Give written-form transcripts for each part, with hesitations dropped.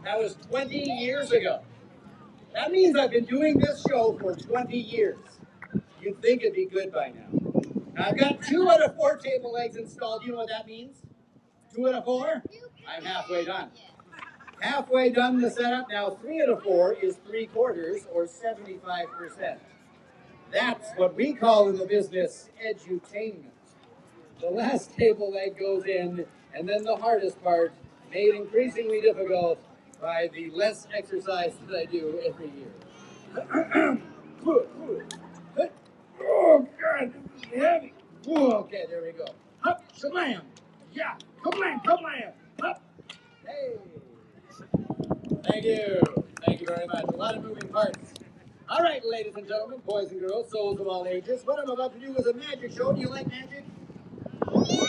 That was 20 years ago. That means I've been doing this show for 20 years. You'd think it'd be good by now. Now I've got 2 out of 4 table legs installed. You know what that means? 2 out of 4? I'm halfway done. Halfway done the setup. Now 3 out of 4 is 3/4 or 75%. That's what we call in the business edutainment. The last table leg goes in, and then the hardest part, made increasingly difficult by the less exercise that I do every year. Oh, God, this is heavy. Okay, there we go. Hup, shablam. Yeah, kablam, kablam. Hup. Hey. Thank you. Thank you very much. A lot of moving parts. All right, ladies and gentlemen, boys and girls, souls of all ages. What I'm about to do is a magic show. Do you like magic? Yeah!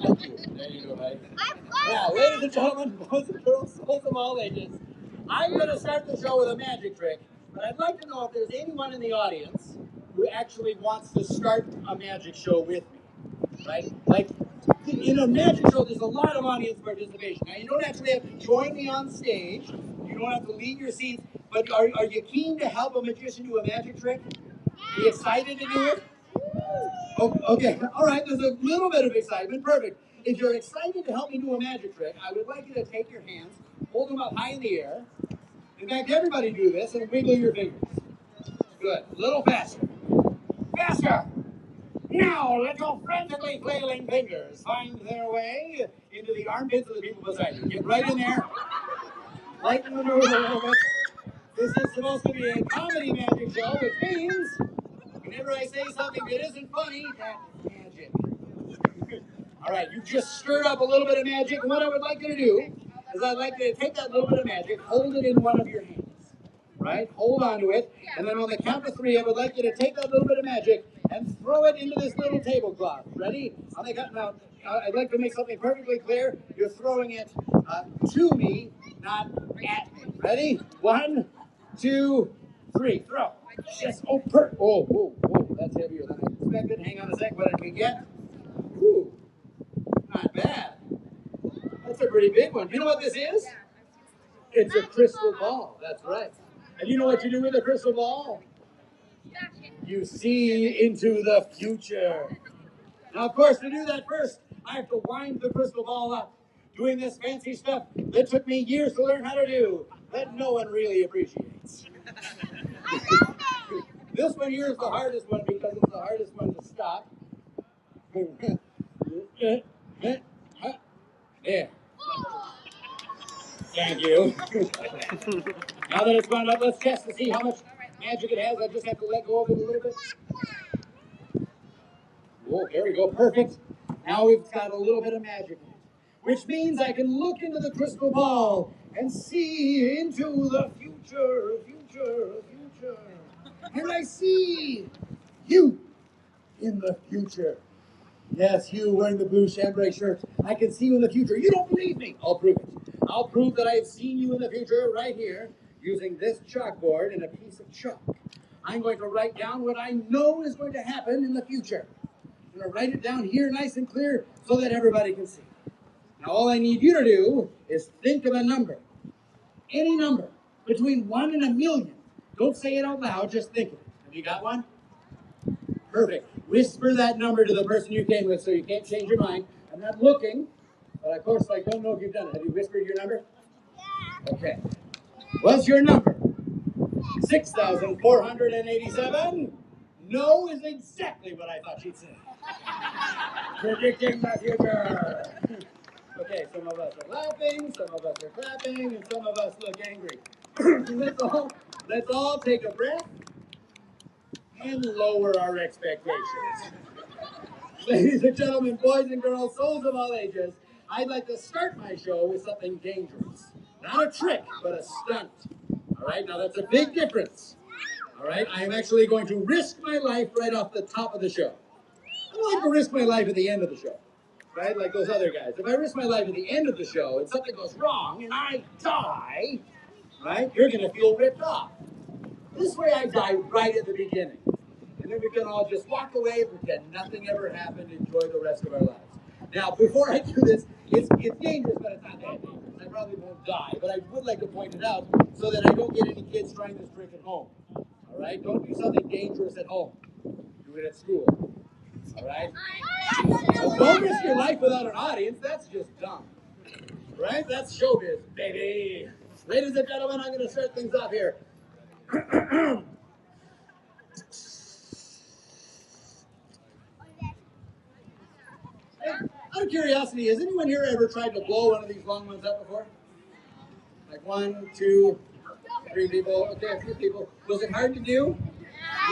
Thank you. There you go, buddy. Now, ladies and gentlemen, boys and girls, souls of all ages, I'm going to start the show with a magic trick, but I'd like to know if there's anyone in the audience who actually wants to start a magic show with me, right? Like, in a magic show, there's a lot of audience participation. Now, you don't actually have to join me on stage. You don't have to leave your seats, but are you keen to help a magician do a magic trick? Are you excited to do it? Oh, okay, all right, there's a little bit of excitement, perfect. If you're excited to help me do a magic trick, I would like you to take your hands, hold them up high in the air. In fact, everybody do this and wiggle your fingers. Good, a little faster. Faster! Now, let your frantically flailing fingers find their way into the armpits of the people beside you. Get right in there. Lighten the mood a little bit. This is supposed to be a comedy magic show, which means whenever I say something that isn't funny, that's magic. All right, you just stirred up a little bit of magic. And what I would like you to do is I'd like you to take that little bit of magic, hold it in one of your hands, right? Hold on to it. And then on the count of 3, I would like you to take that little bit of magic and throw it into this little tablecloth. Ready? On the count. Now, I'd like to make something perfectly clear. You're throwing it to me, not at me. Ready? 1, 2, 3. Throw. Yes. Oh, whoa, that's heavier than I expected. Hang on a sec. What did we get? Whew. Not bad. That's a pretty big one. You know what this is? It's a crystal ball. That's right. And you know what you do with a crystal ball? You see into the future. Now, of course, to do that first, I have to wind the crystal ball up. Doing this fancy stuff that took me years to learn how to do, that no one really appreciates. This one here is the hardest one because it's the hardest one to stop. There. Thank you. Now that it's wound up, let's test to see how much magic it has. I just have to let go of it a little bit. Oh, there we go. Perfect. Now we've got a little bit of magic in it, which means I can look into the crystal ball and see into the future. And I see you in the future. Yes, you wearing the blue chambray shirt. I can see you in the future. You don't believe me? I'll prove it. I'll prove that I have seen you in the future right here using this chalkboard and a piece of chalk. I'm going to write down what I know is going to happen in the future. I'm going to write it down here nice and clear so that everybody can see. Now, all I need you to do is think of a number. Any number between 1 and 1,000,000. Don't say it out loud, just think of it. Have you got one? Perfect. Whisper that number to the person you came with so you can't change your mind. I'm not looking, but of course I don't know if you've done it. Have you whispered your number? Yeah. Okay. What's your number? 6,487? No is exactly what I thought she'd say. Predicting the future. Okay, some of us are laughing, some of us are clapping, and some of us look angry. Let's all take a breath and lower our expectations. Ladies and gentlemen, boys and girls, souls of all ages, I'd like to start my show with something dangerous. Not a trick, but a stunt. All right, now that's a big difference. All right, I am actually going to risk my life right off the top of the show. I don't like to risk my life at the end of the show, right? Like those other guys. If I risk my life at the end of the show and something goes wrong and I die, right, you're going to feel ripped off. This way I die right at the beginning. And and then we can all just walk away, pretend nothing ever happened, enjoy the rest of our lives. Now, before I do this, it's dangerous, but it's not that dangerous. I probably won't die, but I would like to point it out so that I don't get any kids trying this trick at home. All right? Don't do something dangerous at home. Do it at school. All right? Well, don't risk your life without an audience. That's just dumb. Right? That's showbiz, baby. Ladies and gentlemen, I'm going to start things off here. Out of curiosity, has anyone here ever tried to blow one of these long ones up before? Like 1, 2, 3 people. Okay, a few people. Was it hard to do?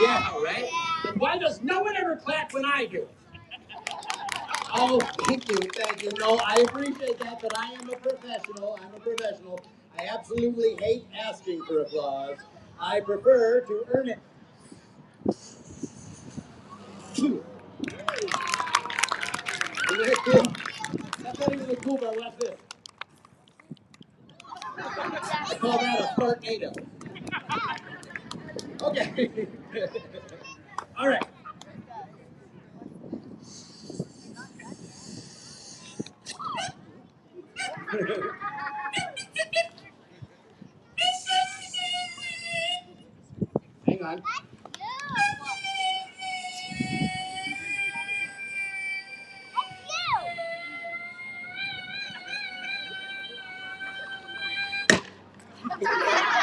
Yeah, right? Then why does no one ever clap when I do it? Oh, thank you, thank you. No, I appreciate that, but I am a professional. I'm a professional. I absolutely hate asking for applause. I prefer to earn it. Isn't it cool? That's not even cool, but watch this. I call that a fartnado. Okay. All right. Hang on.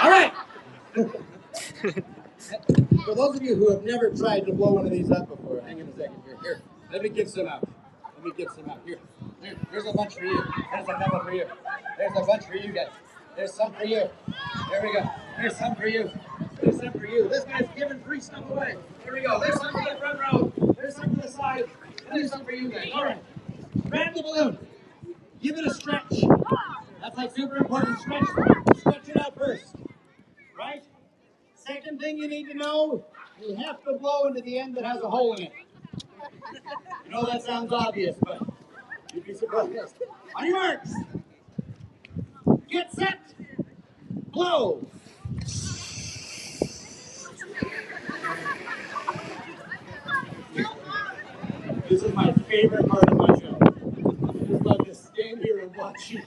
All right. For those of you who have never tried to blow one of these up before, hang on a second here. Here, let me give some out. Here, here's a bunch for you. There's a couple for you. There's a bunch for you guys. There's some for you. There we go. There's some for you. There's some for you. This guy's giving free stuff away. Here we go. There's some for the front row. There's some for the side. And there's some for you guys. All right. Grab the balloon. Give it a stretch. That's like super important. Stretch it out first. Right? Second thing you need to know, you have to blow into the end that has a hole in it. You know that sounds obvious, but you'd be surprised. On your marks. Get set. Blow. This is my favorite part of my show. I just love to stand here and watch you.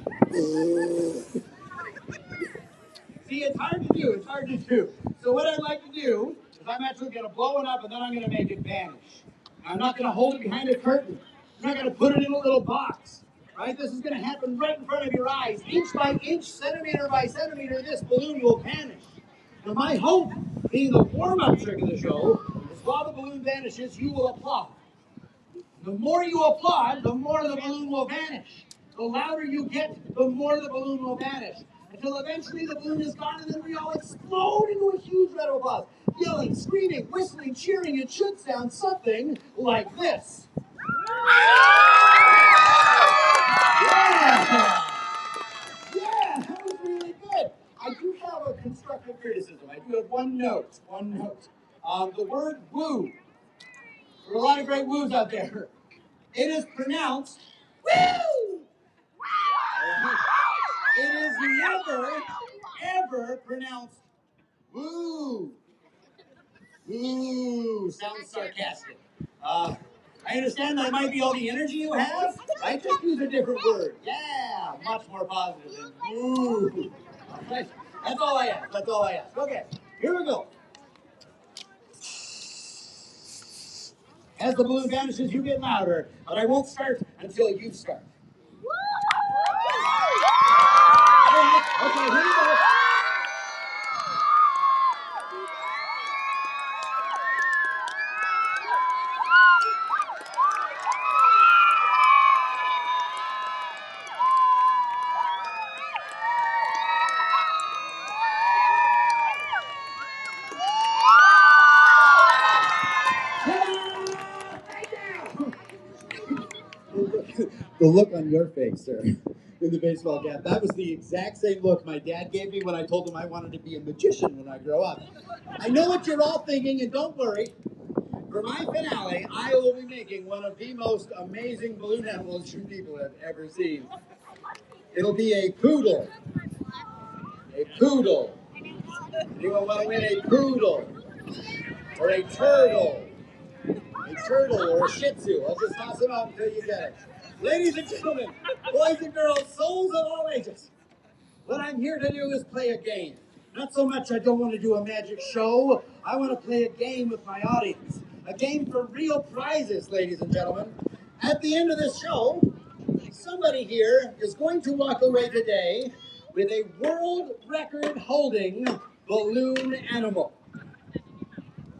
See, it's hard to do. It's hard to do. So what I'd like to do is I'm actually going to blow it up and then I'm going to make it vanish. I'm not going to hold it behind a curtain. I'm not going to put it in a little box. Right? This is going to happen right in front of your eyes. Inch by inch, centimeter by centimeter, this balloon will vanish. Now my hope, being the warm-up trick of the show, is while the balloon vanishes, you will applaud. The more you applaud, the more the balloon will vanish. The louder you get, the more the balloon will vanish. Until eventually the balloon is gone and then we all explode into a huge red applause. Yelling, screaming, whistling, cheering. It should sound something like this. Yeah! Yeah, that was really good. I do have a constructive criticism. I do have one note. The word woo. There are a lot of great woos out there. It is pronounced woo! It is never, ever pronounced woo. Woo sounds sarcastic. I understand that might be all the energy you have. I just use a different word. Yeah, much more positive than woo. That's all I ask. Okay, here we go. As the balloon vanishes, you get louder, but I won't start until you start. Okay, here we go. The look on your face, sir, in the baseball cap, that was the exact same look my dad gave me when I told him I wanted to be a magician when I grow up. I know what you're all thinking, and don't worry. For my finale, I will be making one of the most amazing balloon animals you people have ever seen. It'll be a poodle. A poodle. You will want to win a poodle, or a turtle, a turtle, or a shih tzu. I'll just toss them out until you get it. Ladies and gentlemen, boys and girls, souls of all ages, what I'm here to do is play a game. Not so much I don't want to do a magic show. I want to play a game with my audience. A game for real prizes, ladies and gentlemen. At the end of this show, somebody here is going to walk away today with a world record holding balloon animal.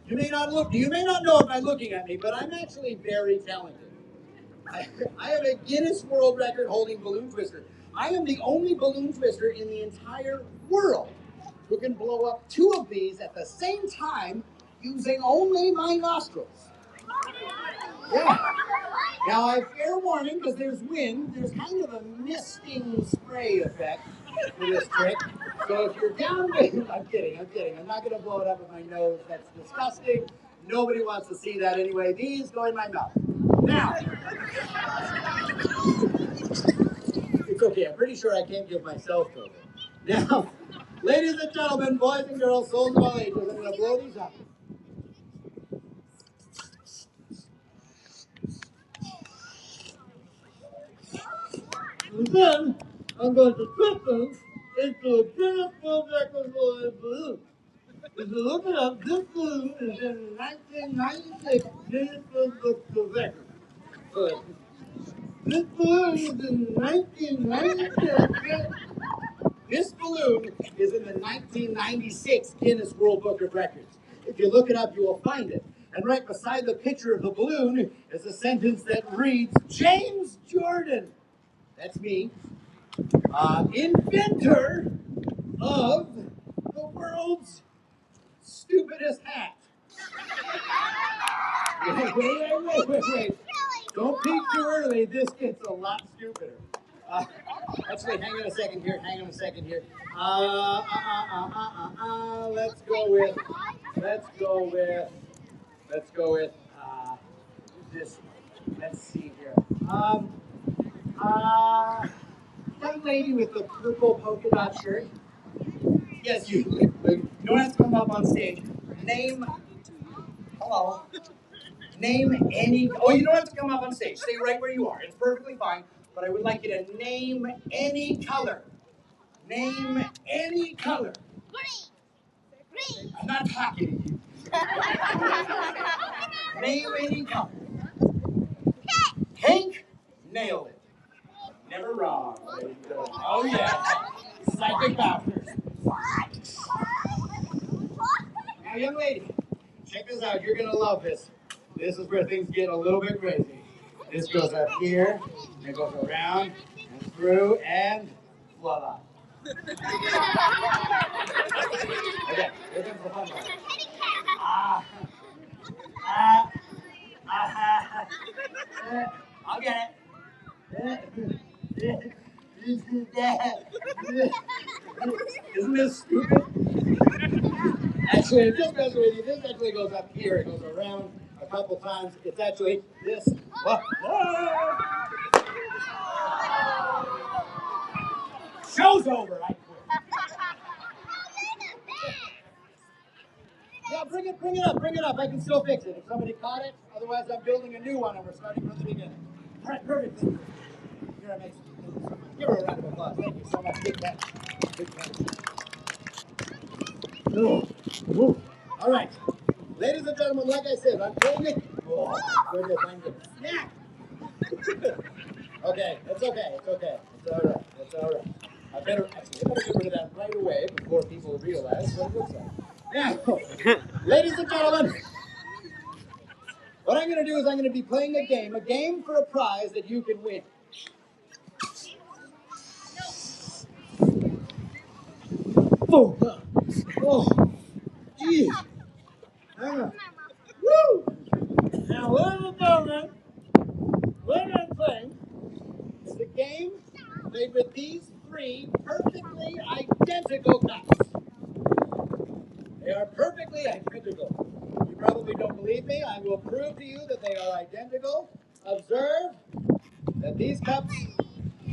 You may not know it by looking at me, but I'm actually very talented. I have a Guinness World Record holding balloon twister. I am the only balloon twister in the entire world who can blow up 2 of these at the same time using only my nostrils. Yeah. Now, I have fair warning because there's wind. There's kind of a misting spray effect for this trick. So if you're down with, I'm kidding. I'm not going to blow it up with my nose. That's disgusting. Nobody wants to see that anyway. These go in my mouth. Now, it's okay. I'm pretty sure I can't give myself COVID. Now, ladies and gentlemen, boys and girls, souls of all ages, I'm going to blow these up. And then I'm going to put them into a Guinness World Record balloon. If you look it up, this balloon is in the 1996 Guinness World Record. Good. This balloon is in the 1996. This balloon is in the 1996 Guinness World Book of Records. If you look it up, you will find it. And right beside the picture of the balloon is a sentence that reads, James Jordan, that's me, inventor of the world's stupidest hat. Wait. Don't peek too early. This gets a lot stupider. Actually, hang on a second here. Let's go with this. Let's see here. Young lady with the purple polka dot shirt. Yes, you don't have to come up on stage. Name any. Oh, you don't have to come up on stage. Stay right where you are. It's perfectly fine. But I would like you to name any color. Name any color. Green. I'm not talking to you. Name any color. Pink. Nailed it. Never wrong. Oh yeah. Psychic vouchers. Now, young lady, check this out. You're gonna love this. This is where things get a little bit crazy. This goes up here, and it goes around and through, and voila. Okay, here comes the fun part. I'll get it. Isn't this stupid? Actually, it just goes with you. This actually goes up here. It goes around a couple times. It's actually this. Show's over. I quit. Yeah, bring it up. I can still fix it if somebody caught it. Otherwise, I'm building a new one and we're starting from the beginning. All right, perfect. Here, give her a round of applause. Thank you so much. Big thanks. All right. Ladies and gentlemen, like I said, I'm playing it. Oh, goodness, I'm good. Snack! Okay, it's okay. It's all right. I better get rid of that right away before people realize what it looks like. Now, ladies and gentlemen, what I'm going to do is I'm going to be playing a game for a prize that you can win. Geez. Woo! Now, ladies and gentlemen, what I'm playing is a game made with these 3 perfectly identical cups. They are perfectly identical. You probably don't believe me. I will prove to you that they are identical. Observe that these cups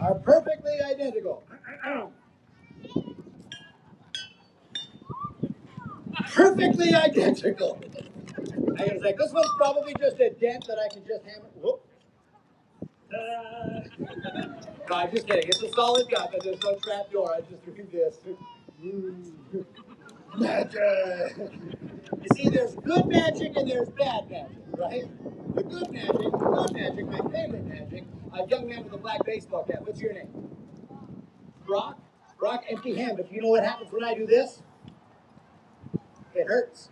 are perfectly identical. Perfectly identical. I gotta say, this one's probably just a dent that I can just hammer. Whoop. No, I'm just kidding. It's a solid gut, but there's no trap door. I just read this. Magic. You see, there's good magic and there's bad magic, right? The good magic, my favorite magic. A young man with a black baseball cap. What's your name? Brock? Brock, empty hand. But you know what happens when I do this? It hurts.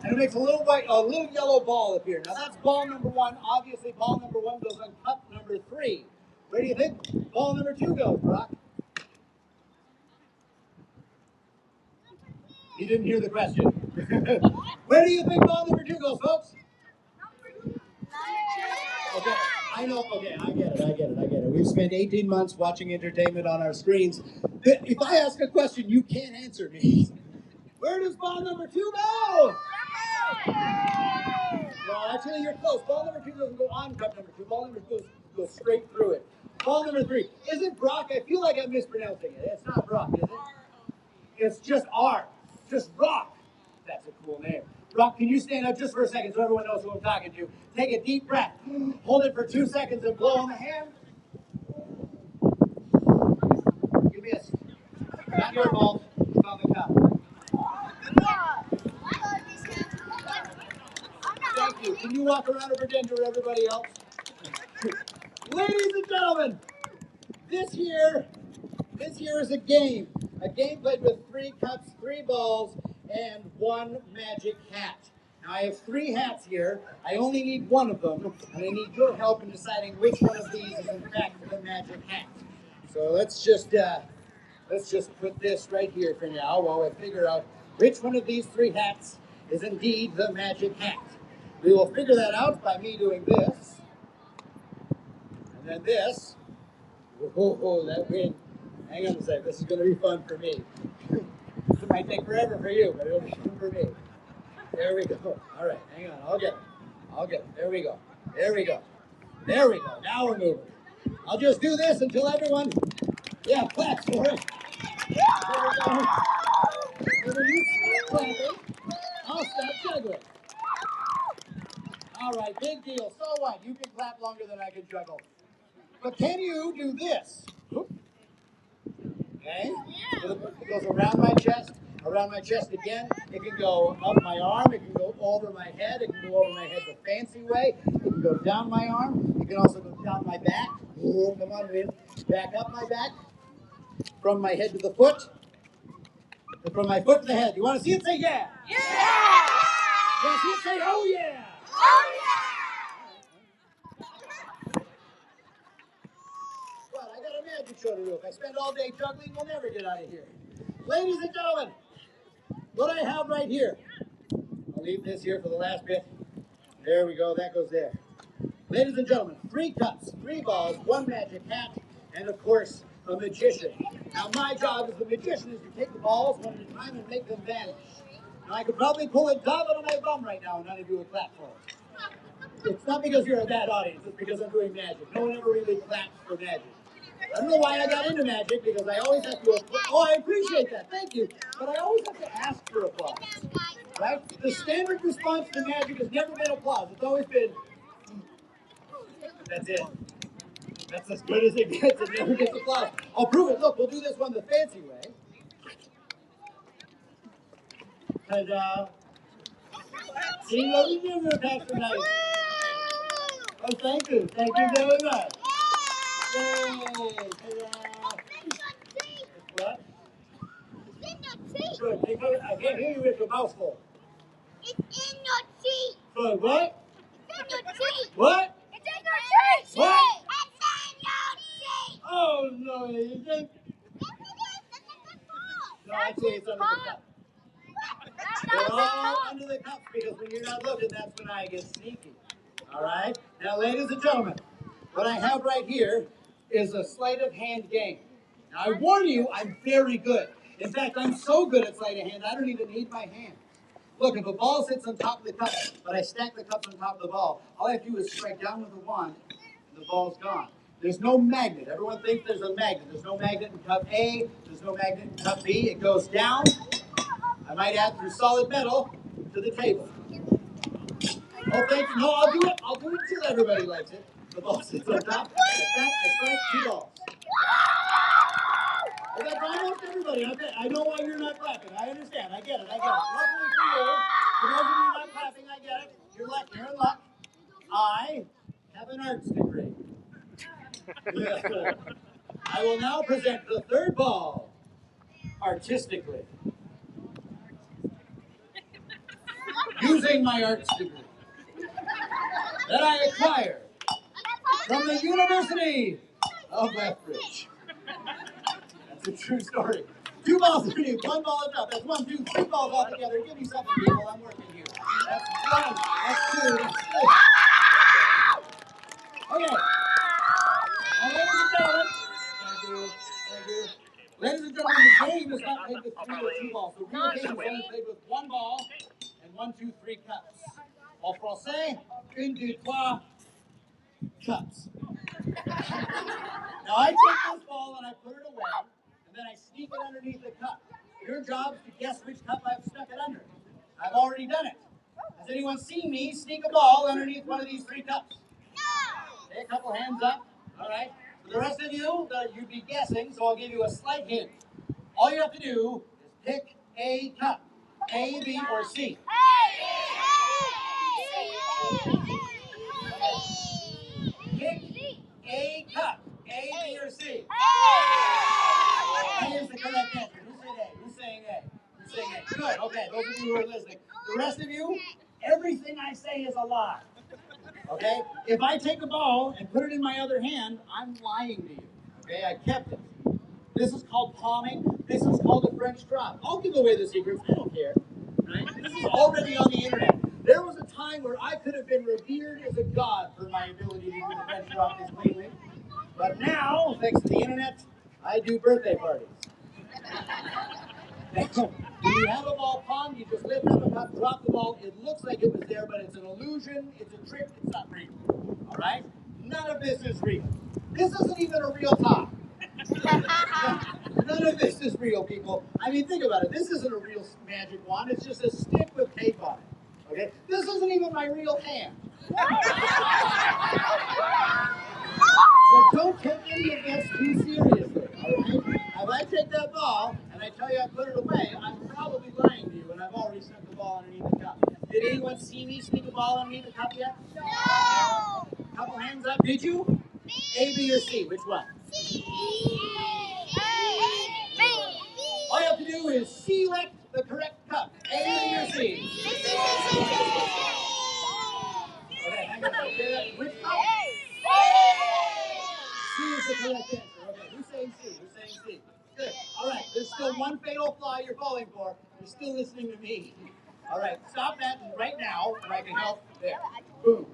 And it makes a little yellow ball appear. Now that's ball number one. Obviously, ball number one goes on cup number 3. Where do you think ball number 2 goes, Brock? You didn't hear the question. Where do you think ball number 2 goes, folks? Okay, I know. Okay, I get it. We've spent 18 months watching entertainment on our screens. If I ask a question, you can't answer me. Where does ball number 2 go? Well, actually, you're close. Ball number 2 doesn't go on cup number 2. Ball number 2 goes straight through it. Ball number 3. Is it Brock? I feel like I'm mispronouncing it. It's not Brock, is it? It's just R. Just Rock. That's a cool name. Rock, can you stand up just for a second so everyone knows who I'm talking to? Take a deep breath. Hold it for 2 seconds and blow on the hand. You missed. Not your fault. It's on the cup. Thank you. Can you walk around and pretend you're everybody else? Ladies and gentlemen, this here is a game. A game played with 3 cups, 3 balls, and 1 magic hat. Now I have 3 hats here. I only need 1 of them, and I need your help in deciding which one of these is in fact the magic hat. So let's just put this right here for now while I figure out which one of these 3 hats is indeed the magic hat. We will figure that out by me doing this, and then this. Oh, that wind. Hang on a second. This is going to be fun for me. It might take forever for you, but it'll be fun for me. There we go. All right, hang on. I'll get it. There we go. Now we're moving. I'll just do this until everyone, claps for it. There we go. And when you start clapping, I'll stop juggling. All right, big deal. So what? You can clap longer than I can juggle. But can you do this? Okay? It goes around my chest again. It can go up my arm. It can go over my head. It can go over my head the fancy way. It can go down my arm. It can also go down my back. Oh, come on, Vin. Back up my back. From my head to the foot. And from my foot to the head. You want to see it? Say yeah. Yeah. You want to see it? Say oh yeah. Oh yeah. Well, I got a magic show to do. If I spend all day juggling, we'll never get out of here. Ladies and gentlemen, what I have right here. I'll leave this here for the last bit. There we go. That goes there. Ladies and gentlemen, 3 cups, 3 balls, 1 magic hat, and of course, a magician. Now, my job as the magician is to take the balls one at a time and make them vanish. Now, I could probably pull a dove out of my bum right now and none of you would clap for it. It's not because you're a bad audience, it's because I'm doing magic. No one ever really claps for magic. I don't know why I got into magic, because I always have to I appreciate that, thank you. But I always have to ask for applause, right? The standard response to magic has never been applause. It's always been, that's it. That's as good as it gets. It never gets applause. I'll prove it. Look, we'll do this one the fancy way. Ta-da. See what we did with Pastor Knight. Oh, thank you. Thank you very much. Yay. Ta-da. What? Good. I can't hear you with your mouth full. It's in your teeth. Good. What? It's in your teeth. What? It's in your teeth. What? It's in your teeth. Oh, no, it isn't. Yes, it is. No, actually, it's under the cup. They're all under the cups because when you're not looking, that's when I get sneaky. All right? Now, ladies and gentlemen, what I have right here is a sleight of hand game. Now, I warn you, I'm very good. In fact, I'm so good at sleight of hand, I don't even need my hands. Look, if a ball sits on top of the cup, but I stack the cups on top of the ball, all I have to do is strike down with the wand, and the ball's gone. There's no magnet. Everyone thinks there's a magnet. There's no magnet in cup A. There's no magnet in cup B. It goes down. I might add through solid metal. to the table. Oh, thank you. No, I'll do it. I'll do it until everybody likes it. The ball sits on top. I strike 2 balls. Well, that's almost everybody. Okay, I know why you're not clapping. I understand. I get it. Luckily for you, for those of you not clapping, I get it. You're in luck. I have an arts degree. I will now present the 3rd ball artistically. Using my arts degree that I acquired from the University of Lethbridge. That's a true story. 2 balls for you, 1 ball is up. That's 1, 2, 3 balls all together. Give me something, people. I'm working here. That's 1, that's 2, that's 3. Okay. Now, ladies and gentlemen, thank you. Ladies and gentlemen, the game is not played with 3 or 2 balls. The real game is only played with 1 ball and 1, 2, 3 cups. En français, 1, 2, 3 cups. Now I take this ball and I put it away, and then I sneak it underneath the cup. Your job is to guess which cup I've stuck it under. I've already done it. Has anyone seen me sneak a ball underneath one of these 3 cups? No. Okay, a couple hands up. All right. For the rest of you, you'd be guessing, so I'll give you a slight hint. All you have to do is pick a cup. A, B, or C. Pick a cup. A, B, or C. A is the correct answer. Who's saying A? Who's saying A? Who's saying A? Good. Okay, those of you who are listening. The rest of you, everything I say is a lie. Okay? If I take a ball and put it in my other hand, I'm lying to you. Okay? I kept it. This is called palming. This is called a French drop. I'll give away the secrets. I don't care. Right? This is already on the internet. There was a time where I could have been revered as a god for my ability to do the French drop this lately. But now, thanks to the internet, I do birthday parties. When you have a ball palmed, you just lift up a cup, drop the ball. It looks like it was there, but it's an illusion. It's a trick. It's not real. All right? None of this is real. This isn't even a real top. None of this is real, people. I mean, think about it. This isn't a real magic wand. It's just a stick with tape on it. Okay? This isn't even my real hand. So don't take any of this too seriously. All right? If I take that ball and I tell you I put it away, I'm probably lying to you, and I've already sent the ball underneath the cup. Did anyone see me sneak a ball underneath the cup yet? No. Couple hands up. Did you? A, B, or C? Which one? C. All you have to do is select the correct cup. A, B, or C. Okay, hang on. Which cup? C is the correct answer. Okay, who's saying C? Who's saying C? Good. All right, there's still one fatal flaw you're falling for. You're still listening to me. All right, stop that right now, and I can help. There. Boom.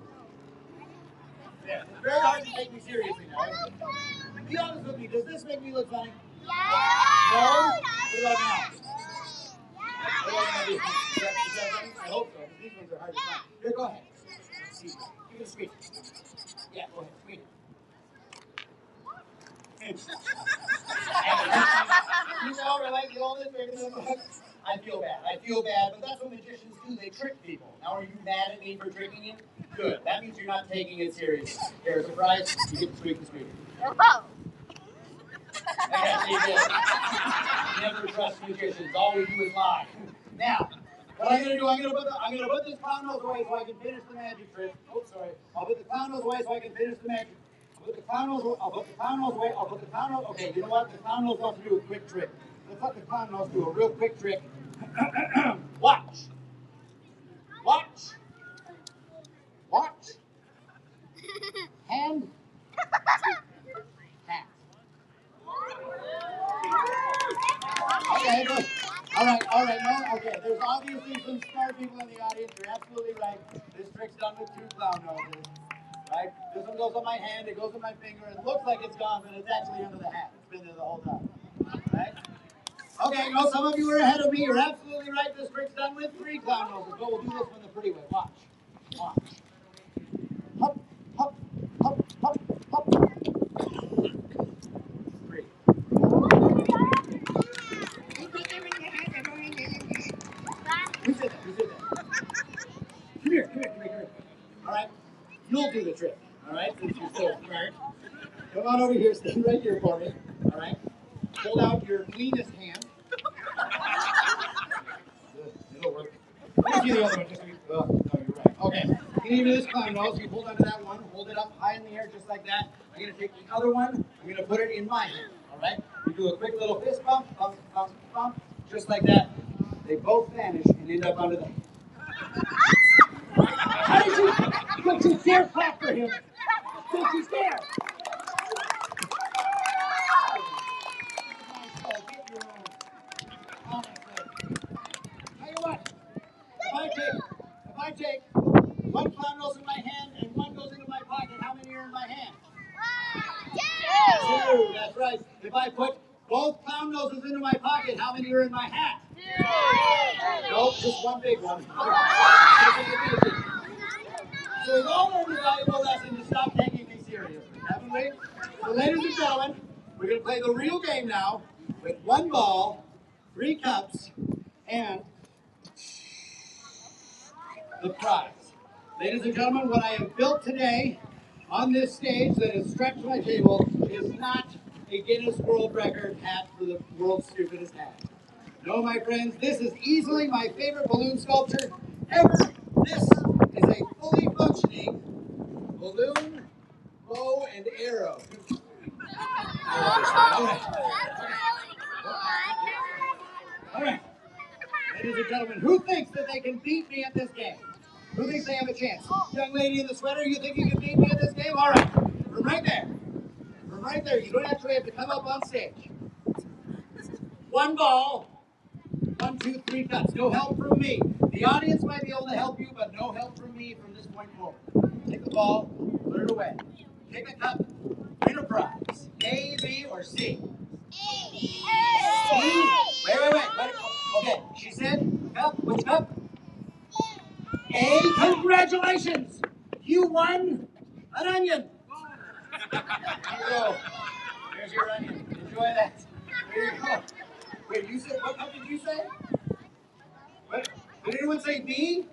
There. It's very hard to take me seriously now. Be honest with me. Does this make me look funny? Yeah. No? What about now? What about now? I hope so. These ones are hard to find. Here, go ahead. Give it a squeeze. Yeah, go ahead. Squeeze it. You know, we're like the oldest bigger than the book. I feel bad, but that's what magicians do. They trick people. Now, are you mad at me for tricking you? Good. That means you're not taking it seriously. Here, surprise, you get to squeak the squeaker. Oh. Yeah, you did. Never trust magicians. All we do is lie. Now, what I'm going to do, I'm going to put this clown nose away so I can finish the magic trick. Oh, sorry. I'll put the clown nose away so I can finish the magic. I'll put the clown nose away. Okay, you know what? The clown nose wants to do a quick trick. Let's let the clown nose do a real quick trick. Watch. Hand. Hat. Okay, good. All right, no, okay. There's obviously some smart people in the audience. You're absolutely right. This trick's done with 2 clown noses. Right? This one goes on my hand, it goes on my finger. It looks like it's gone, but it's actually under the hat. It's been there the whole time. Right? Okay, no, some of you are ahead of me. You're absolutely right. This trick's done with 3 clown noses, but we'll do this one the pretty way. Watch. Hop, hop, hop, hop, hop. 3. Who said that? you'll do the trick. All right, since you're so smart. Come on over here, stand right here for me. All right. Hold out your cleanest hand. It'll work. Let me see the other one. No, you're right. Okay. You need this clown nose. You hold onto that one. Hold it up high in the air just like that. I'm going to take the other one. I'm going to put it in my hand. All right? You do a quick little fist bump, bump, bump, bump, just like that. They both vanish and end up under the... How did you... Don't you dare clap for him. Don't you dare. Tell you what, if I take one clown nose in my hand and one goes into my pocket, how many are in my hand? Two. That's right. If I put both clown noses into my pocket, how many are in my hat? Nope, just one big one. So we've all learned a valuable lesson to stop taking me seriously, haven't we? So ladies and gentlemen, we're going to play the real game now with one ball, 3 cups, and the prize. Ladies and gentlemen, what I have built today on this stage that is strapped to my table is not a Guinness World Record hat for the world's stupidest hat. No, my friends, this is easily my favorite balloon sculpture ever. This is a fully functioning balloon, bow, and arrow. All right. Ladies and gentlemen, who thinks that they can beat me at this game? Who thinks they have a chance? Young lady in the sweater, you think you can beat me at this game? All right. From right there. From right there. You don't actually have to come up on stage. One ball. 1, 2, 3 cups. No help from me. The audience might be able to help you, but no help from me from this point forward. Take the ball, put it away. Take a cup, win a prize. A, B, or C? C. Wait. Okay, she said cup. Which cup? A. Congratulations! You won an onion. Here you go. There's your onion. Enjoy that. There you go. Wait, you said, what cup did you say? What? Did anyone say B?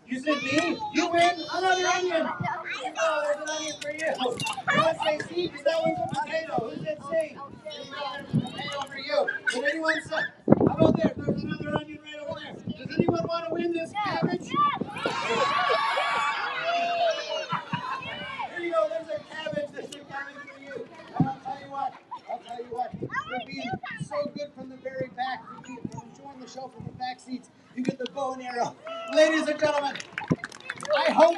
You said B? You win another onion. Oh, there's an onion for you. You want to say C? Because that one's a potato. Who said C? There's a potato for you. Did anyone say? How about there? There's another onion right over there. Does anyone want to win this cabbage? Here you go. There's a cabbage. There's a cabbage for you. And I'll tell you what. For being so good from the very back, for enjoying the show from the back seats, you get the bow and arrow. Ladies and gentlemen, I hope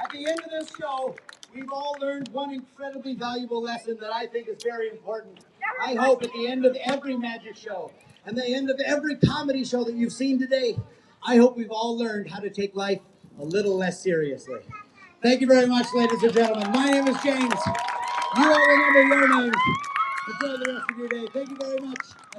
at the end of this show, we've all learned one incredibly valuable lesson that I think is very important. I hope at the end of every magic show and the end of every comedy show that you've seen today, I hope we've all learned how to take life a little less seriously. Thank you very much, ladies and gentlemen. My name is James. You all remember your names. Enjoy the rest of your day. Thank you very much.